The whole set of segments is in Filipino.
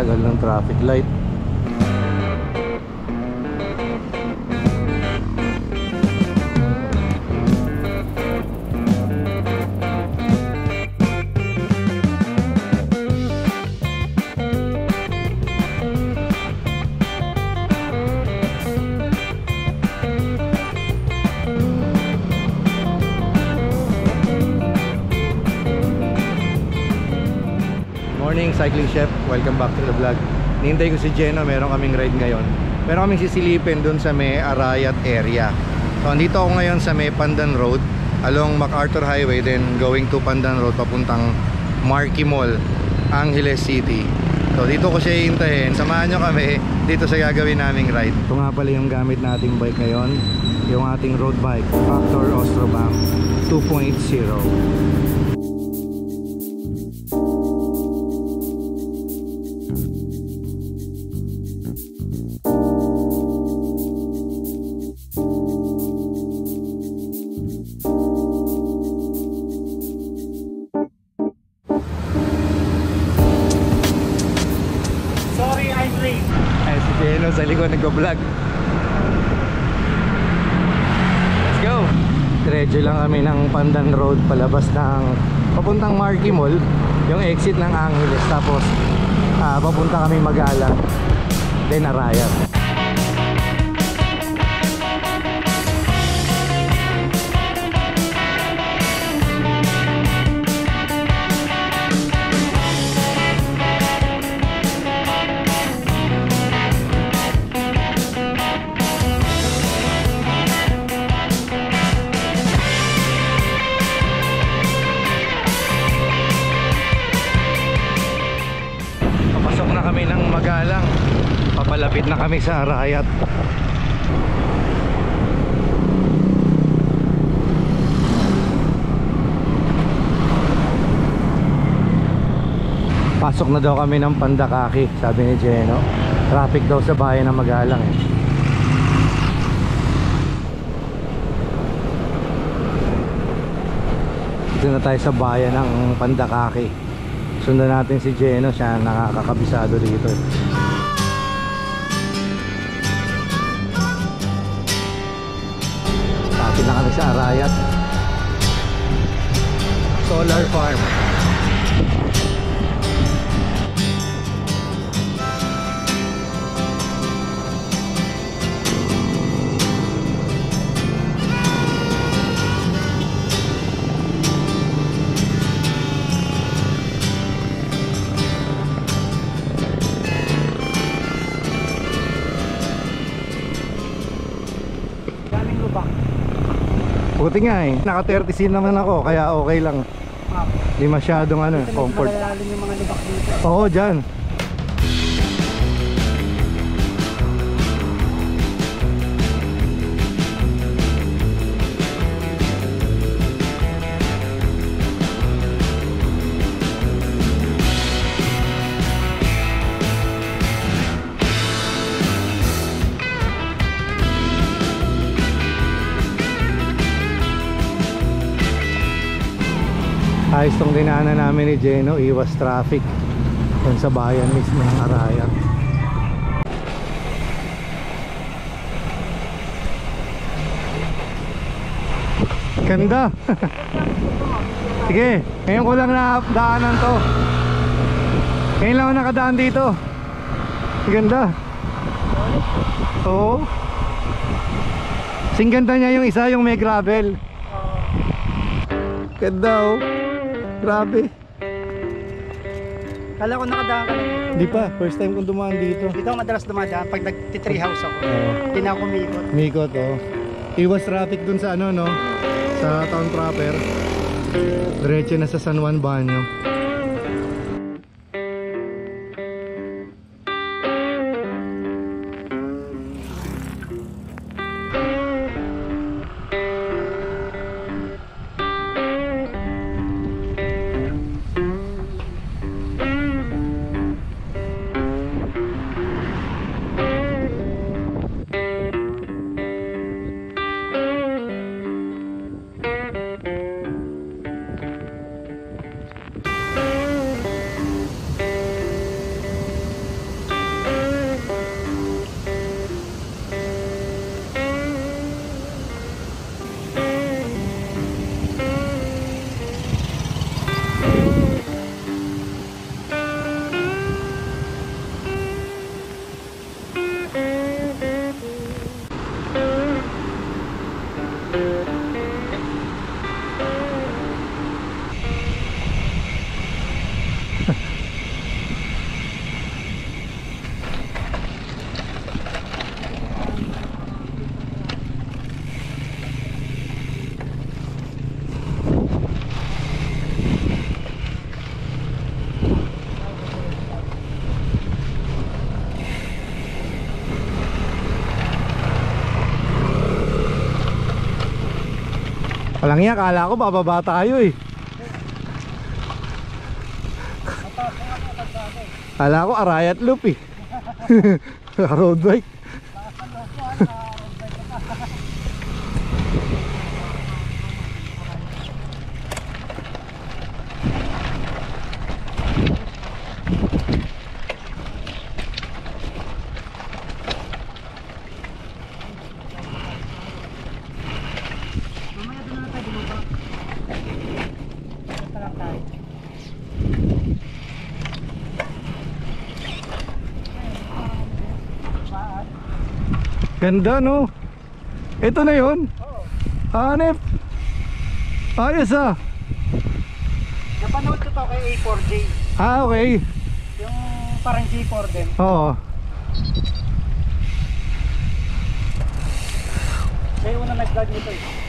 Tagal ng traffic light. Morning Cycling Chef, welcome back to the vlog. Nihintay ko si Jeno, meron kaming ride ngayon. Meron kaming sisilipin dun sa may Arayat area. So andito ako ngayon sa may Pandan Road along MacArthur Highway, then going to Pandan Road papuntang Marquee Mall, Angeles City. So dito ko siya hihintayin. Samahan nyo kami dito sa gagawin naming ride. Ito nga pala yung gamit nating bike ngayon, yung ating road bike, Factor Ostrobam 2.0. Sa likod nagko-vlog. Let's go. Diretso lang kami ng Pandan Road palabas ng papuntang Marquee Mall, yung exit ng Angeles, tapos papunta kami Magalang, then Arayat. Magalang, papalapit na kami sa Arayat. Pasok na daw kami ng Pandakaki, sabi ni Jeno. Traffic daw sa bayan ng Magalang eh. Dito na tayo sa bayan ng Pandakaki. Sundan natin si Jeno, siya nakakabisado dito. Tapos na kami sa Arayat Solar Farm. Buti nga eh, naka 30C naman ako, kaya okay lang. Hindi masyadong ano, comfort. Malalalim yung mga lubak dito. Oo, dyan. Ayos tong dinaanan namin ni Jeno, iwas traffic dun sa bayan mismo ng Arayat. Ganda. Sige, ngayon ko lang nadaanan to. Ngayon lang ako nakadaan dito. Ganda. Oo. Sing ganda niya yung isa, yung may gravel. Ganda oh. Grabe. Kala ko nakadaan ka na dito. Hindi pa, first time kong dumaan dito. Dito ako madalas dumadaan pag nag-tree house ako. Hindi na ako umikot. Mikot oh. Iwas traffic dun sa ano no, sa town proper. Diretso na sa San Juan Banyo. Walang iya, kala ko bababa tayo eh. Kala ko Arayat Loop eh. Road bike. Ganda no. Ito na yun. Hanep. Ayos ah. Napanood ko to kay A4J. Ah okay. Yung parang G4 din. Oo. May una nag-vlog nito eh.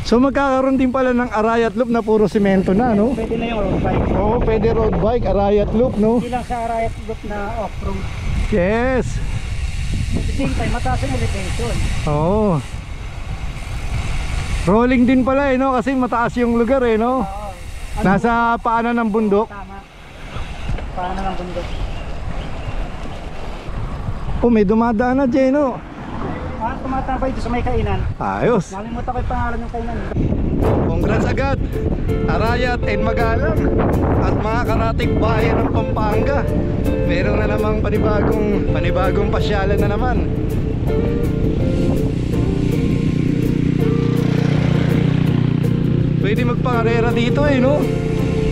So magkakaroon din pala ng Arayat Loop na puro semento na no. Pwede na yung road bike. Oo, pwede road bike, Arayat Loop no. Hindi lang sa Arayat Loop na off-road. Yes. At the same time, mataas yung elevation. Oo. Rolling din pala eh no, kasi mataas yung lugar eh no. Oo. Nasa paanan ng bundok. Tama. Paano ng bundok? Oh, may dumadaan na Jeno. Tumatambay dito sa may kainan. Ayos. Nalimutan ko yung pangalan ng kainan. Congrats agad Arayat and Magalang at mga karatig bayan ng Pampanga. Meron na namang panibagong pasyalan na naman. Pwede magpakarera dito eh no.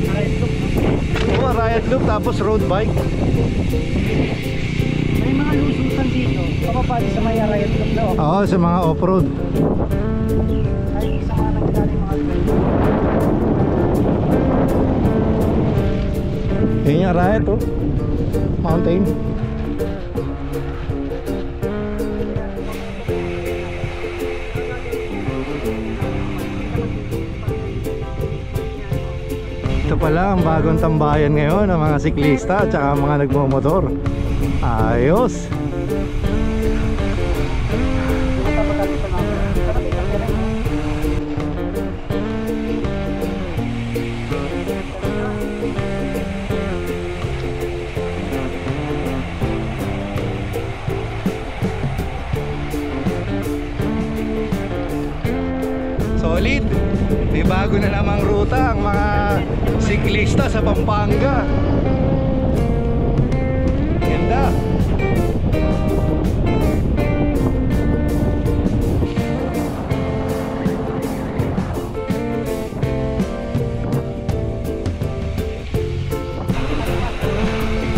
Arayat Loop. Oo, Arayat Loop tapos road bike. May mga lusutan dito. Kapapali sa may Arayat Loop na off. Oo, sa mga off-road. Ay, isa nga nagkali mga trail. Yun yung Arayat oh. Mountain. Ito pala ang bagong tambayan ngayon ng mga siklista at saka mga nagmomotor. Ayos. Solid. May bago na namang ruta ang mga siklista sa Pampanga. Ganda.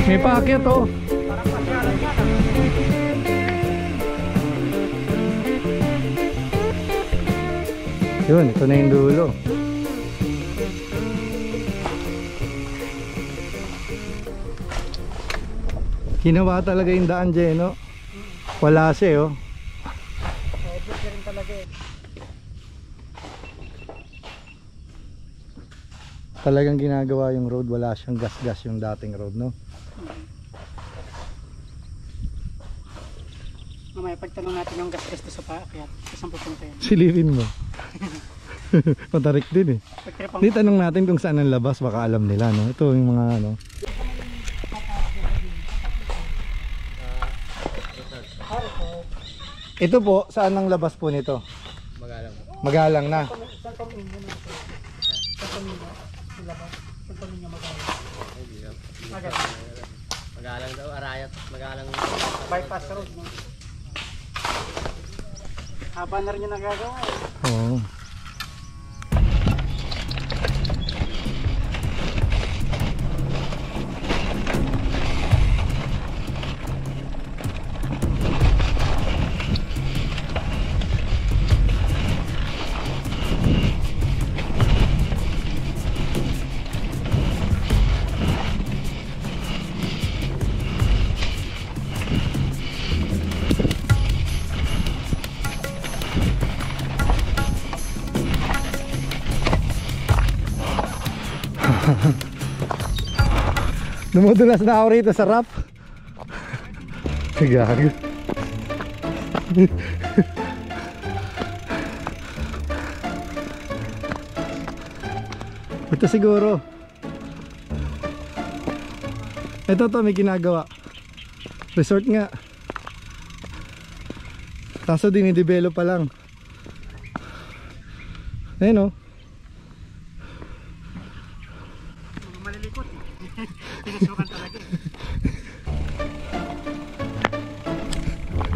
May paakyat oh. Parang pasyalan yan. Yun, ito na yung dulo. Ginawa talaga yung daan dyan, no? Wala siya, oh. Obvious rin talaga eh. Talagang ginagawa yung road, wala siyang gas-gas yung dating road, no? Mamaya pagtanong natin yung gas-gas doon sa paakyat. Saan pupunta yan? Silipin mo. Matarik din eh. Pagtripang Di tanong natin kung saan ang labas, baka alam nila, no? Ito yung mga ano. Ito po, saan ang labas po nito? Magalang. Magalang na. Saan pamilya natin? Saan pamilya? Ilabas? Saan pamilya magalang? Magalang daw, Arayat. Magalang. Bypass road, no? Haba na rin yung nagagawa eh. Oo. Dumudulas na ako rito sa rap. Gag. Ito siguro. Ito to, may ginagawa. Resort nga. Kaso dinidevelop pa lang. Ayun o. Malilikot. Pinasukan talaga.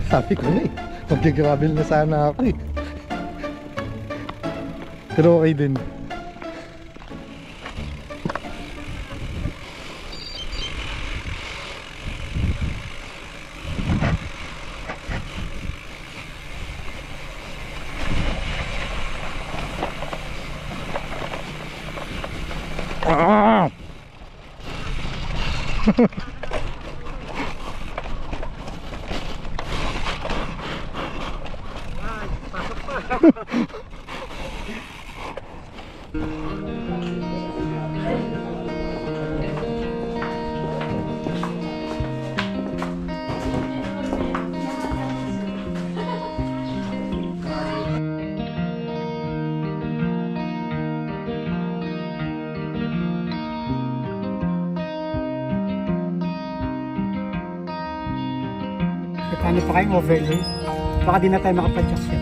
Sabi ko na eh. Mag-gravel na sana ako eh. Pero okay din. Paano pa kayong overlay? Baka di na tayo makapag-adjust yan.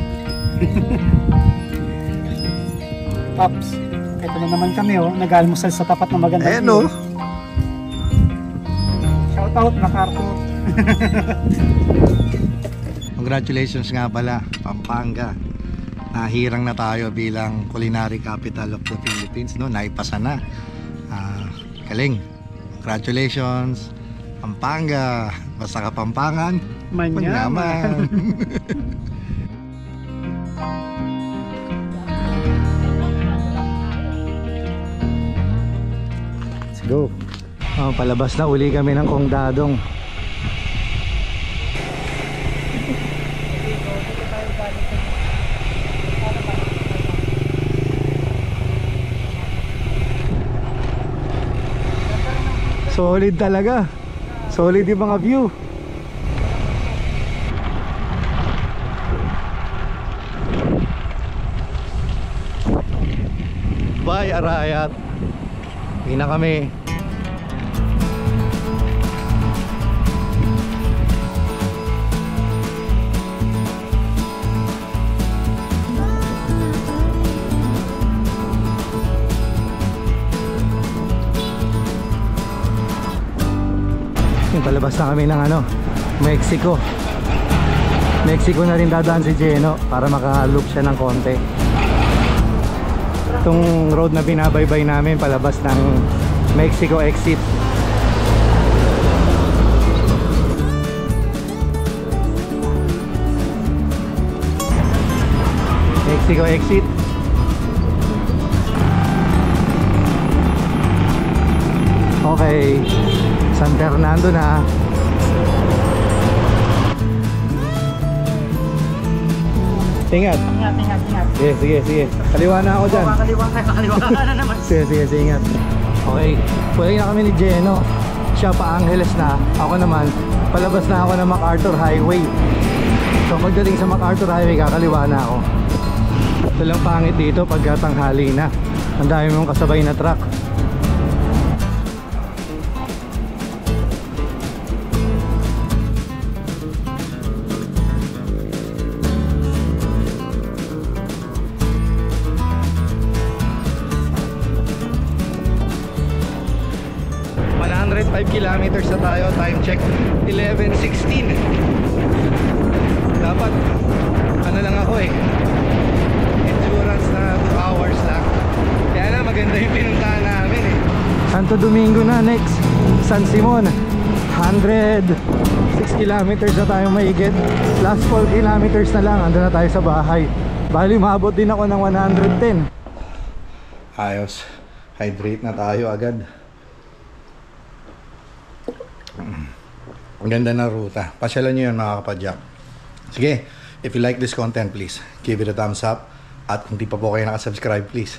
Pops, ito na naman kami oh, nag-almusal sa tapat ng magandang Hello. Shout out MacArthur. Congratulations nga pala, Pampanga. Nahirang na tayo bilang culinary capital of the Philippines, no? Naipasa na. Galing. Congratulations, Pampanga. Basta Kapampangan, manyaman. Let's go. Palabas na uli kami ng Kongdadong. Solid talaga. Solid yung mga view. Bye Arayat. Hindi na kami. Palabas na kami ng Mexico. Mexico na rin dadaan si Geno para maka-loop siya ng konti. Itong road na binabaybay namin palabas ng Mexico exit. Mexico exit. Okay, San Fernando na. Ingat. Ingat. Sige. Kaliwa na ako dyan. Kaliwa ka na naman. Sige, ingat. Okay, pulay na kami ni Geno. Siya pa Angeles na. Ako naman, palabas na ako ng MacArthur Highway. So pagdating sa MacArthur Highway, kakaliwa na ako. Ito lang pangit dito pagka tanghali na. Ang dami mong kasabay na truck. Kilometers na tayo, time check 11:16. Dapat lang ako endurance na 2 hours lang. Kaya na maganda yung pinuntahan namin Santo Domingo na next. San Simon 106 kilometers na tayo mahigit. Last 4 kilometers na lang, ando na tayo sa bahay. Bali maabot din ako ng 110. Ayos, hydrate na tayo agad. Ang ganda ng ruta. Pasyalan nyo yun mga kapadyak. Sige, if you like this content, please give it a thumbs up. At kung di pa po kayo nakasubscribe, please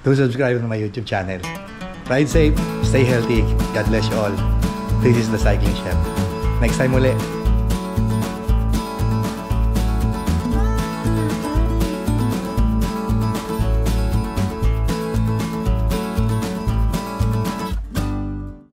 do subscribe to my YouTube channel. Ride safe, stay healthy. God bless you all. This is the Cycling Chef. Next time ulit.